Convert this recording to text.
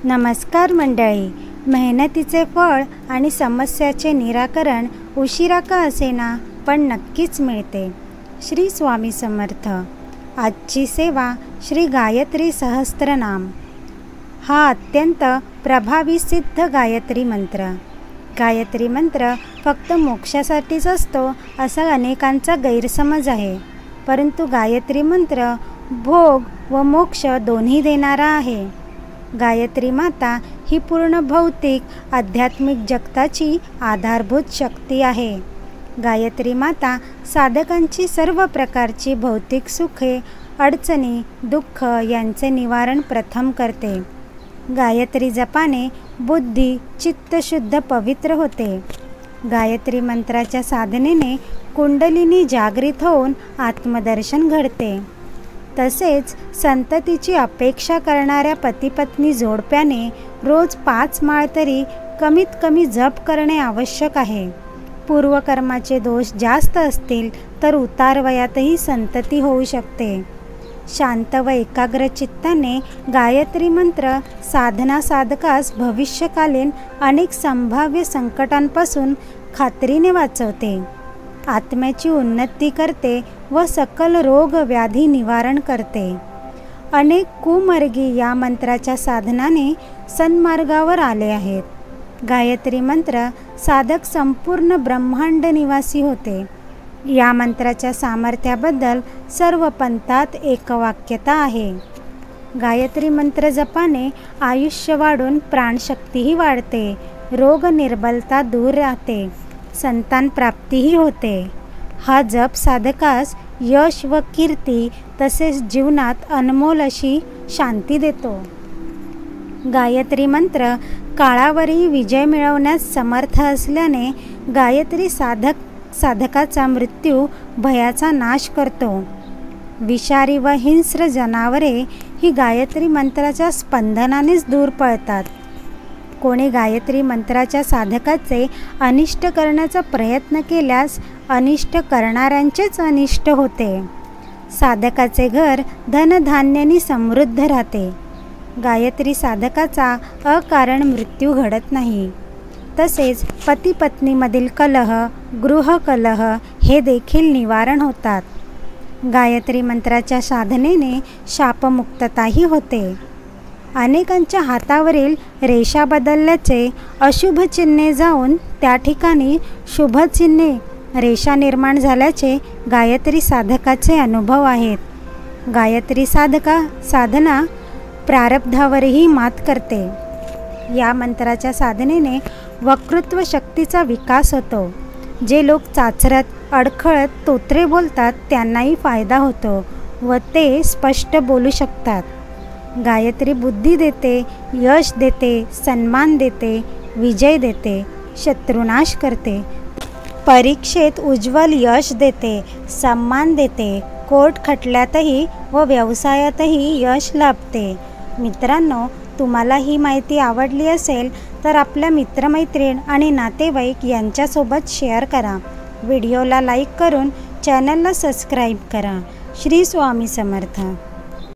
नमस्कार मंडळी. मेहनतीचे फळ आणि समस्याचे निराकरण उशिरा का असेना पण नक्कीच मिळते. श्री स्वामी समर्थ. आजची सेवा श्री गायत्री सहस्त्रनाम. हा अत्यंत प्रभावी सिद्ध गायत्री मंत्र. गायत्री मंत्र फक्त मोक्षासाठीच असतो असा अनेकांचा गैरसमज आहे. परंतु गायत्री मंत्र भोग व मोक्ष दोन्ही देणारा आहे. गायत्री माता ही पूर्ण भौतिक आध्यात्मिक जगताची आधारभूत शक्ती आहे. गायत्री माता साधकांची सर्व प्रकारची भौतिक सुखे, अडचणी, दुःख यांचे निवारण प्रथम करते. गायत्री जपाने बुद्धी, चित्त शुद्ध पवित्र होते. गायत्री मंत्राच्या साधनेने कुंडलिनी जागृत होऊन आत्मदर्शन घडते. तसेच संततीची अपेक्षा करणाऱ्या पतिपत्नी जोडप्याने रोज 5 माळ तरी कमीत कमी जप करणे आवश्यक आहे. पूर्वकर्माचे दोष जास्त असतील तर उतारवयातही संतती होऊ शकते. शांत व एकाग्र चित्ताने गायत्री मंत्र साधना साधकास भविष्यकालीन अनेक संभाव्य संकटांपासून खात्रीने वाचवते. आत्म्याची उन्नती करते व सकल रोग व्याधी निवारण करते. अनेक कुमार्गी या मंत्राच्या साधनाने सन्मार्गावर आले आहेत. गायत्री मंत्र साधक संपूर्ण ब्रह्मांड निवासी होते. या मंत्राच्या सामर्थ्याबद्दल सर्व पंथात एकवाक्यता आहे. गायत्री मंत्र जपाने आयुष्य वाढून प्राणशक्तीही वाढते, रोग निर्बलता दूर राहते, संतान प्राप्तीही होते. हा जप साधकास यश व कीर्ती तसेच जीवनात अनमोल अशी शांती देतो. गायत्री मंत्र काळावरही विजय मिळवण्यास समर्थ असल्याने गायत्री साधकाचा मृत्यू भयाचा नाश करतो. विषारी व हिंस्र जनावरे ही गायत्री मंत्राच्या स्पंदनानेच दूर पळतात. कोणी गायत्री मंत्राच्या साधकाचे अनिष्ट करण्याचा प्रयत्न केल्यास अनिष्ट करणाऱ्यांचेच अनिष्ट होते. साधकाचे घर धनधान्याने समृद्ध राहते. गायत्री साधकाचा अकारण मृत्यू घडत नाही. तसेच पती पत्नीमधील कलह, गृहकलह हे देखील निवारण होतात. गायत्री मंत्राच्या साधनेने शापमुक्तताही होते. अनेकांच्या हातावरील रेषा बदलल्याचे अशुभ चिन्हे जाऊन त्या ठिकाणी शुभ चिन्हे रेषा निर्माण झाल्याचे गायत्री साधकाचे अनुभव आहेत. गायत्री साधना प्रारब्धावरही मात करते. या मंत्राच्या साधनेने वक्तृत्व शक्तीचा विकास होतो. जे लोक चाचरत, अडखळत तोत्रे बोलतात त्यांनाही फायदा होतो व ते स्पष्ट बोलू शकतात. गायत्री बुद्धी देते, यश देते, सन्मान देते, विजय देते, शत्रुनाश करते, परीक्षेत उज्ज्वल यश देते, सन्मान देते, कोर्ट खटल्यातही व व्यवसायातही यश लाभते. मित्रांनो, तुम्हाला ही माहिती आवडली असेल तर आपल्या मित्रमैत्रीण आणि नातेवाईक यांच्यासोबत शेअर करा. व्हिडिओला लाईक करून चॅनलला सबस्क्राईब करा. श्री स्वामी समर्थ.